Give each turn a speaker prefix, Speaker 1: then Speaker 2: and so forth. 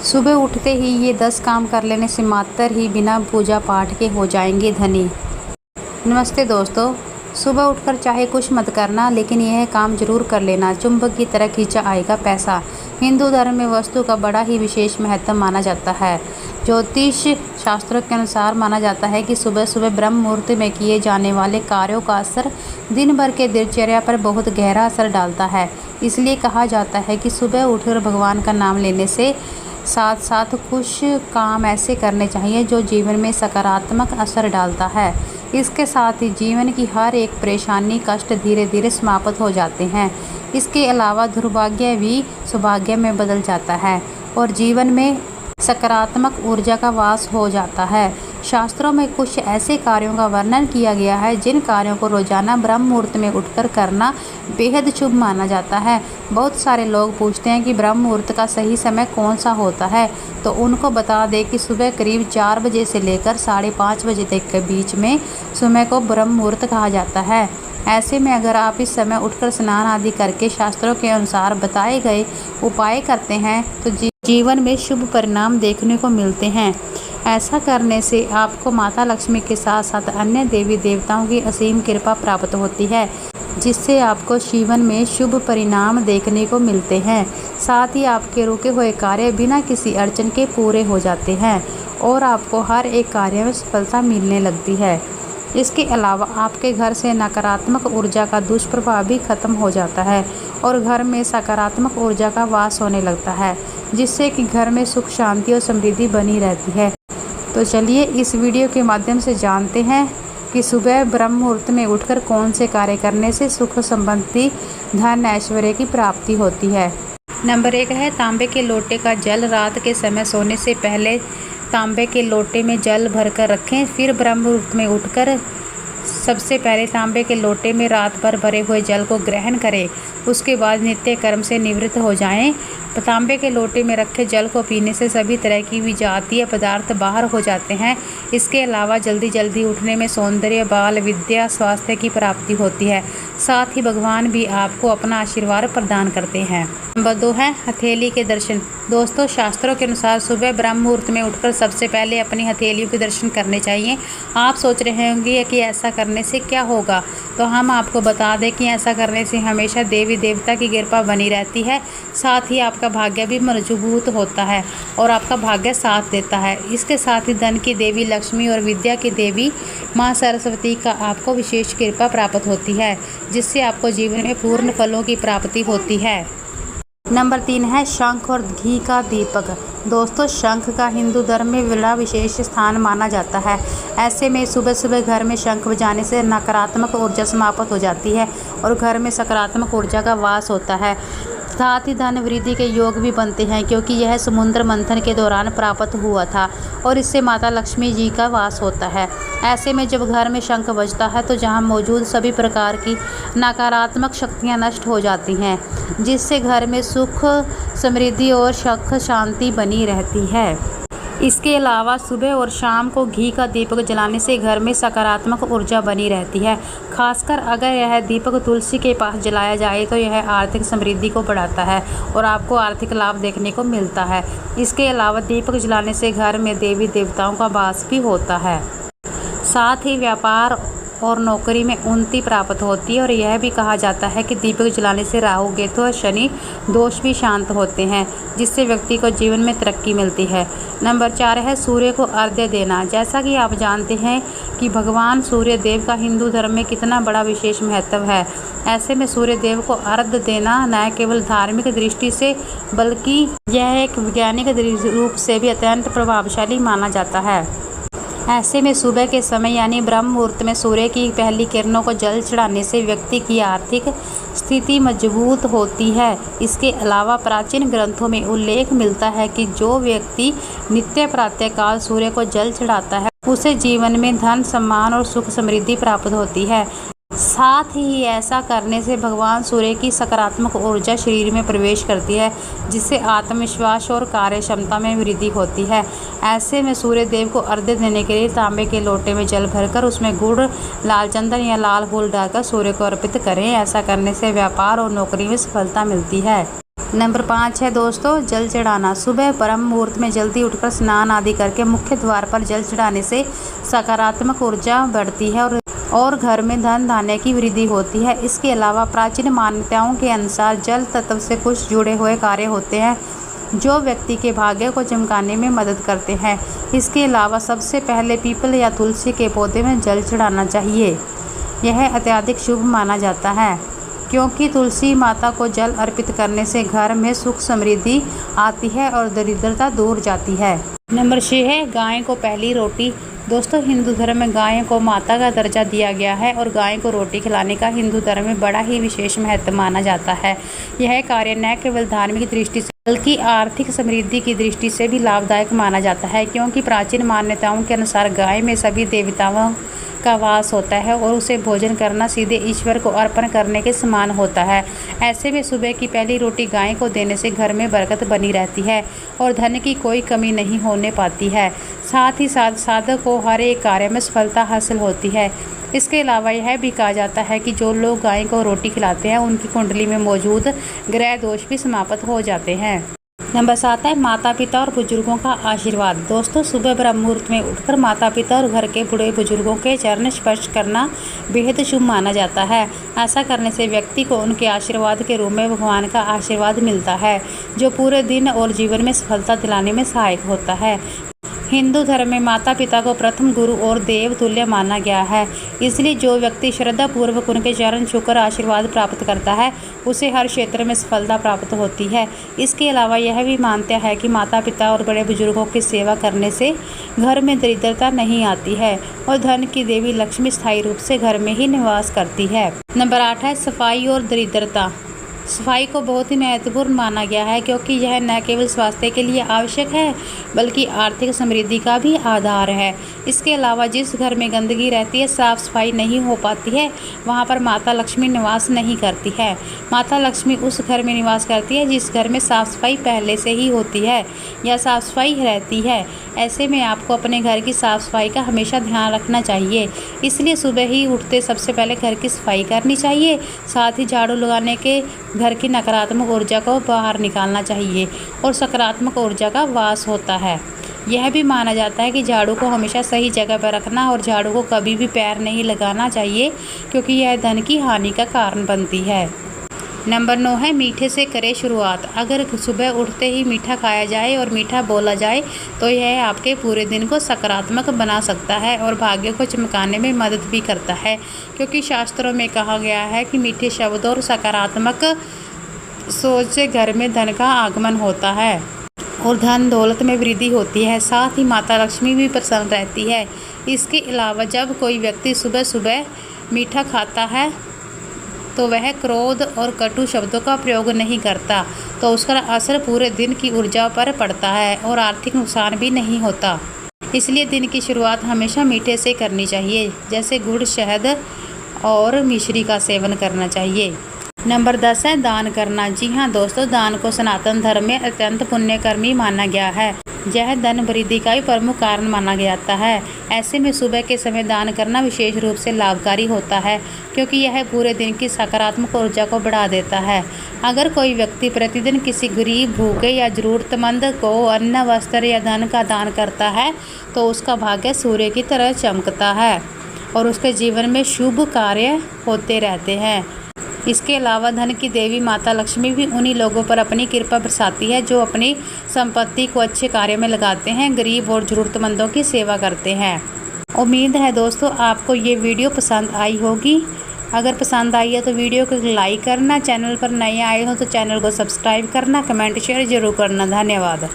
Speaker 1: सुबह उठते ही ये 10 काम कर लेने से मात्र ही बिना पूजा पाठ के हो जाएंगे धनी। नमस्ते दोस्तों, सुबह उठकर चाहे कुछ मत करना, लेकिन यह काम जरूर कर लेना। चुंबक की तरह खींचा आएगा पैसा। हिंदू धर्म में वस्तु का बड़ा ही विशेष महत्व माना जाता है। ज्योतिष शास्त्रों के अनुसार माना जाता है कि सुबह सुबह ब्रह्म मुहूर्त में किए जाने वाले कार्यों का असर दिन भर के दिनचर्या पर बहुत गहरा असर डालता है। इसलिए कहा जाता है कि सुबह उठकर भगवान का नाम लेने से साथ साथ कुछ काम ऐसे करने चाहिए जो जीवन में सकारात्मक असर डालता है। इसके साथ ही जीवन की हर एक परेशानी कष्ट धीरे धीरे समाप्त हो जाते हैं। इसके अलावा दुर्भाग्य भी सौभाग्य में बदल जाता है और जीवन में सकारात्मक ऊर्जा का वास हो जाता है। शास्त्रों में कुछ ऐसे कार्यों का वर्णन किया गया है जिन कार्यों को रोजाना ब्रह्म मुहूर्त में उठकर करना बेहद शुभ माना जाता है। बहुत सारे लोग पूछते हैं कि ब्रह्म मुहूर्त का सही समय कौन सा होता है, तो उनको बता दें कि सुबह करीब 4 बजे से लेकर 5:30 बजे तक के बीच में समय को ब्रह्म मुहूर्त कहा जाता है। ऐसे में अगर आप इस समय उठकर स्नान आदि करके शास्त्रों के अनुसार बताए गए उपाय करते हैं तो जीवन में शुभ परिणाम देखने को मिलते हैं। ऐसा करने से आपको माता लक्ष्मी के साथ साथ अन्य देवी देवताओं की असीम कृपा प्राप्त होती है, जिससे आपको जीवन में शुभ परिणाम देखने को मिलते हैं। साथ ही आपके रुके हुए कार्य बिना किसी अड़चन के पूरे हो जाते हैं और आपको हर एक कार्य में सफलता मिलने लगती है। इसके अलावा आपके घर से नकारात्मक ऊर्जा का दुष्प्रभाव भी खत्म हो जाता है और घर में सकारात्मक ऊर्जा का वास होने लगता है, जिससे कि घर में सुख शांति और समृद्धि बनी रहती है। तो चलिए इस वीडियो के माध्यम से जानते हैं कि सुबह ब्रह्म मुहूर्त में उठकर कौन से कार्य करने से सुख संबंधी धन ऐश्वर्य की प्राप्ति होती है। नंबर 1 है तांबे के लोटे का जल। रात के समय सोने से पहले तांबे के लोटे में जल भरकर रखें। फिर ब्रह्म मुहूर्त में उठकर सबसे पहले तांबे के लोटे में रात भर भरे हुए जल को ग्रहण करें। उसके बाद नित्य कर्म से निवृत्त हो जाएं। तांबे के लोटे में रखे जल को पीने से सभी तरह की विजातीय पदार्थ बाहर हो जाते हैं। इसके अलावा जल्दी जल्दी उठने में सौंदर्य, बाल, विद्या, स्वास्थ्य की प्राप्ति होती है। साथ ही भगवान भी आपको अपना आशीर्वाद प्रदान करते हैं। नंबर 2 है हथेली के दर्शन। दोस्तों, शास्त्रों के अनुसार सुबह ब्रह्म मुहूर्त में उठकर सबसे पहले अपनी हथेलियों के दर्शन करने चाहिए। आप सोच रहे होंगे कि ऐसा करने से क्या होगा, तो हम आपको बता दें कि ऐसा करने से हमेशा देवी देवता की कृपा बनी रहती है। साथ ही आपका भाग्य भी मजबूत होता है और आपका भाग्य साथ देता है। इसके साथ ही धन की देवी लक्ष्मी और विद्या की देवी माँ सरस्वती का आपको विशेष कृपा प्राप्त होती है, जिससे आपको जीवन में पूर्ण फलों की प्राप्ति होती है। नंबर 3 है शंख और घी का दीपक। दोस्तों, शंख का हिंदू धर्म में बड़ा विशेष स्थान माना जाता है। ऐसे में सुबह सुबह घर में शंख बजाने से नकारात्मक ऊर्जा समाप्त हो जाती है और घर में सकारात्मक ऊर्जा का वास होता है। साथ ही धन वृद्धि के योग भी बनते हैं, क्योंकि यह समुद्र मंथन के दौरान प्राप्त हुआ था और इससे माता लक्ष्मी जी का वास होता है। ऐसे में जब घर में शंख बजता है तो जहां मौजूद सभी प्रकार की नकारात्मक शक्तियां नष्ट हो जाती हैं, जिससे घर में सुख, समृद्धि और सुख शांति बनी रहती है। इसके अलावा सुबह और शाम को घी का दीपक जलाने से घर में सकारात्मक ऊर्जा बनी रहती है। खासकर अगर यह दीपक तुलसी के पास जलाया जाए तो यह आर्थिक समृद्धि को बढ़ाता है और आपको आर्थिक लाभ देखने को मिलता है। इसके अलावा दीपक जलाने से घर में देवी देवताओं का वास भी होता है। साथ ही व्यापार और नौकरी में उन्नति प्राप्त होती है और यह भी कहा जाता है कि दीपक जलाने से राहु, केतु और शनि दोष भी शांत होते हैं, जिससे व्यक्ति को जीवन में तरक्की मिलती है। नंबर 4 है सूर्य को अर्घ्य देना। जैसा कि आप जानते हैं कि भगवान सूर्य देव का हिंदू धर्म में कितना बड़ा विशेष महत्व है। ऐसे में सूर्य देव को अर्घ्य देना न केवल धार्मिक दृष्टि से बल्कि यह एक वैज्ञानिक रूप से भी अत्यंत प्रभावशाली माना जाता है। ऐसे में सुबह के समय यानी ब्रह्म मुहूर्त में सूर्य की पहली किरणों को जल चढ़ाने से व्यक्ति की आर्थिक स्थिति मजबूत होती है। इसके अलावा प्राचीन ग्रंथों में उल्लेख मिलता है कि जो व्यक्ति नित्य प्रातःकाल सूर्य को जल चढ़ाता है उसे जीवन में धन, सम्मान और सुख समृद्धि प्राप्त होती है। साथ ही ऐसा करने से भगवान सूर्य की सकारात्मक ऊर्जा शरीर में प्रवेश करती है, जिससे आत्मविश्वास और कार्य क्षमता में वृद्धि होती है। ऐसे में सूर्य देव को अर्घ्य देने के लिए तांबे के लोटे में जल भरकर उसमें गुड़, लाल चंदन या लाल फूल डालकर सूर्य को अर्पित करें। ऐसा करने से व्यापार और नौकरी में सफलता मिलती है। नंबर 5 है दोस्तों जल चढ़ाना। सुबह ब्रह्म मुहूर्त में जल्दी उठकर स्नान आदि करके मुख्य द्वार पर जल चढ़ाने से सकारात्मक ऊर्जा बढ़ती है और घर में धन धान्य की वृद्धि होती है। इसके अलावा प्राचीन मान्यताओं के अनुसार जल तत्व से कुछ जुड़े हुए कार्य होते हैं जो व्यक्ति के भाग्य को चमकाने में मदद करते हैं। इसके अलावा सबसे पहले पीपल या तुलसी के पौधे में जल चढ़ाना चाहिए। यह अत्यधिक शुभ माना जाता है क्योंकि तुलसी माता को जल अर्पित करने से घर में सुख समृद्धि आती है और दरिद्रता दूर जाती है। नंबर 6 है गाय को पहली रोटी। दोस्तों हिंदू धर्म में गाय को माता का दर्जा दिया गया है और गाय को रोटी खिलाने का हिंदू धर्म में बड़ा ही विशेष महत्व माना जाता है। यह कार्य न केवल धार्मिक दृष्टि से बल्कि आर्थिक समृद्धि की दृष्टि से भी लाभदायक माना जाता है क्योंकि प्राचीन मान्यताओं के अनुसार गाय में सभी देवताओं का वास होता है और उसे भोजन करना सीधे ईश्वर को अर्पण करने के समान होता है। ऐसे में सुबह की पहली रोटी गाय को देने से घर में बरकत बनी रहती है और धन की कोई कमी नहीं होने पाती है। साथ ही साथ साधक को हर एक कार्य में सफलता हासिल होती है। इसके अलावा यह भी कहा जाता है कि जो लोग गाय को रोटी खिलाते हैं उनकी कुंडली में मौजूद ग्रह दोष भी समाप्त हो जाते हैं। नंबर 7 है माता पिता और बुजुर्गों का आशीर्वाद। दोस्तों सुबह ब्रह्म मुहूर्त में उठकर माता पिता और घर के बूढ़े बुजुर्गों के चरण स्पर्श करना बेहद शुभ माना जाता है। ऐसा करने से व्यक्ति को उनके आशीर्वाद के रूप में भगवान का आशीर्वाद मिलता है जो पूरे दिन और जीवन में सफलता दिलाने में सहायक होता है। हिंदू धर्म में माता पिता को प्रथम गुरु और देव तुल्य माना गया है। इसलिए जो व्यक्ति श्रद्धा पूर्वक उनके चरण छूकर आशीर्वाद प्राप्त करता है उसे हर क्षेत्र में सफलता प्राप्त होती है। इसके अलावा यह भी मानते हैं कि माता पिता और बड़े बुजुर्गों की सेवा करने से घर में दरिद्रता नहीं आती है और धन की देवी लक्ष्मी स्थायी रूप से घर में ही निवास करती है। नंबर 8 है सफाई और दरिद्रता। सफाई को बहुत ही महत्वपूर्ण माना गया है क्योंकि यह न केवल स्वास्थ्य के लिए आवश्यक है बल्कि आर्थिक समृद्धि का भी आधार है। इसके अलावा जिस घर में गंदगी रहती है, साफ सफाई नहीं हो पाती है, वहाँ पर माता लक्ष्मी निवास नहीं करती है। माता लक्ष्मी उस घर में निवास करती है जिस घर में साफ सफाई पहले से ही होती है या साफ सफाई रहती है। ऐसे में आपको अपने घर की साफ सफाई का हमेशा ध्यान रखना चाहिए। इसलिए सुबह ही उठते सबसे पहले घर की सफाई करनी चाहिए। साथ ही झाड़ू लगाने के घर की नकारात्मक ऊर्जा को बाहर निकालना चाहिए और सकारात्मक ऊर्जा का वास होता है। यह भी माना जाता है कि झाड़ू को हमेशा सही जगह पर रखना और झाड़ू को कभी भी पैर नहीं लगाना चाहिए क्योंकि यह धन की हानि का कारण बनती है। नंबर 9 है मीठे से करें शुरुआत। अगर सुबह उठते ही मीठा खाया जाए और मीठा बोला जाए तो यह आपके पूरे दिन को सकारात्मक बना सकता है और भाग्य को चमकाने में मदद भी करता है क्योंकि शास्त्रों में कहा गया है कि मीठे शब्द और सकारात्मक सोच से घर में धन का आगमन होता है और धन दौलत में वृद्धि होती है। साथ ही माता लक्ष्मी भी प्रसन्न रहती है। इसके अलावा जब कोई व्यक्ति सुबह सुबह मीठा खाता है तो वह क्रोध और कटु शब्दों का प्रयोग नहीं करता तो उसका असर पूरे दिन की ऊर्जा पर पड़ता है और आर्थिक नुकसान भी नहीं होता। इसलिए दिन की शुरुआत हमेशा मीठे से करनी चाहिए, जैसे गुड़, शहद और मिश्री का सेवन करना चाहिए। नंबर 10 है दान करना। जी हाँ दोस्तों, दान को सनातन धर्म में अत्यंत पुण्यकर्मी माना गया है। यह धन वृद्धि का भी प्रमुख कारण माना जाता है। ऐसे में सुबह के समय दान करना विशेष रूप से लाभकारी होता है क्योंकि यह पूरे दिन की सकारात्मक ऊर्जा को बढ़ा देता है। अगर कोई व्यक्ति प्रतिदिन किसी गरीब, भूखे या जरूरतमंद को अन्न, वस्त्र या धन का दान करता है तो उसका भाग्य सूर्य की तरह चमकता है और उसके जीवन में शुभ कार्य होते रहते हैं। इसके अलावा धन की देवी माता लक्ष्मी भी उन्हीं लोगों पर अपनी कृपा बरसाती है जो अपनी संपत्ति को अच्छे कार्य में लगाते हैं, गरीब और ज़रूरतमंदों की सेवा करते हैं। उम्मीद है दोस्तों आपको ये वीडियो पसंद आई होगी। अगर पसंद आई है तो वीडियो को लाइक करना, चैनल पर नए आए हो तो चैनल को सब्सक्राइब करना, कमेंट शेयर जरूर करना। धन्यवाद।